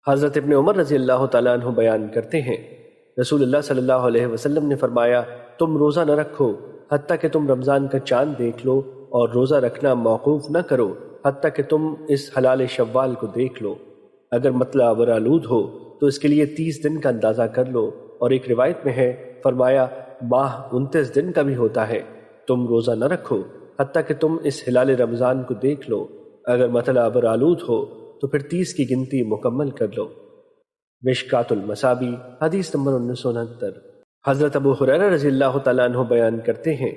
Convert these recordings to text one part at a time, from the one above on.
حضرت ابن عمر رضی اللہ تعالیٰ عنہ بیان کرتے ہیں، رسول اللہ صلی اللہ علیہ وسلم نے فرمایا، تم روزہ نہ رکھو حتیٰ کہ تم رمضان کا چاند دیکھ لو، اور روزہ رکھنا موقوف نہ کرو حتیٰ کہ تم اس حلال شوال کو دیکھ لو۔ اگر مطلع ابرآلود ہو تو اس کے لیے 30 دن کا اندازہ کر لو، اور ایک روایت میں ہے فرمایا ماہ 29 دن کا بھی ہوتا ہے، تم روزہ نہ رکھو حتیٰ کہ تم اس ہلال رمضان کو دیکھ لو، اگر مطلع ابرآلود ہو تو پھر 30 کی گنتی مکمل کر لو۔ مشکات المصابیح حدیث نمبر 1969۔ حضرت ابو ہریرہ رضی اللہ تعالیٰ عنہ بیان کرتے ہیں،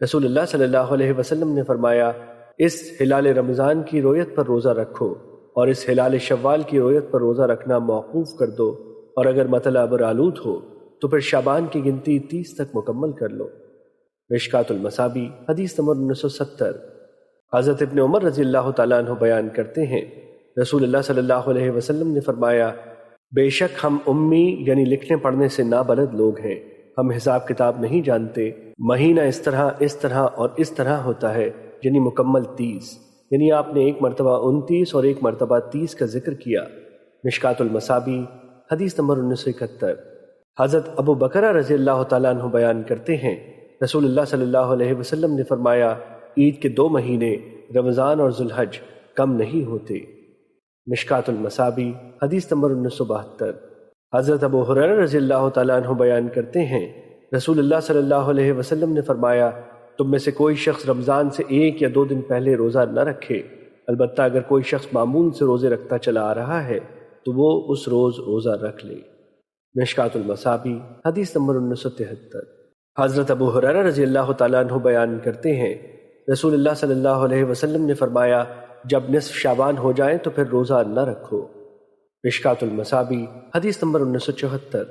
رسول اللہ صلی اللہ علیہ وسلم نے فرمایا، اس ہلال رمضان کی رویت پر روزہ رکھو، اور اس ہلال شوال کی رویت پر روزہ رکھنا موقوف کر دو، اور اگر مطلع ابرآلود ہو تو پھر شعبان کی گنتی 30 تک مکمل کر لو۔ مشکات المصابیح حدیث نمبر 1970۔ حضرت ابن عمر رضی اللہ تعالیٰ عنہ بیان کرتے ہیں، رسول اللہ صلی اللہ علیہ وسلم نے فرمایا، بے شک ہم امی یعنی لکھنے پڑھنے سے نابلد لوگ ہیں، ہم حساب کتاب نہیں جانتے، مہینہ اس طرح اور اس طرح ہوتا ہے، یعنی مکمل 30، یعنی آپ نے ایک مرتبہ 29 اور ایک مرتبہ 30 کا ذکر کیا۔ مشکات المصابیح حدیث نمبر 1971۔ حضرت ابو بکرہ رضی اللہ تعالیٰ عنہ بیان کرتے ہیں، رسول اللہ صلی اللہ علیہ وسلم نے فرمایا، عید کے 2 مہینے رمضان اور ذوالحج کم نہیں ہوتے۔ مشکات المصابیح حدیث نمبر 1972۔ حضرت ابو ہریرہ رضی اللہ تعالیٰ عنہ بیان کرتے ہیں، رسول اللہ صلی اللہ علیہ وسلم نے فرمایا، تم میں سے کوئی شخص رمضان سے 1 یا 2 دن پہلے روزہ نہ رکھے، البتہ اگر کوئی شخص معمول سے روزے رکھتا چلا آ رہا ہے تو وہ اس روز روزہ رکھ لے۔ مشکات المصابیح حدیث نمبر 1973۔ حضرت ابو ہریرہ رضی اللہ تعالیٰ عنہ بیان کرتے ہیں، رسول اللہ صلی اللہ علیہ وسلم نے فرمایا، جب نصف شعبان ہو جائے تو پھر روزہ نہ رکھو۔ مشکات المصابیح حدیث نمبر 1974۔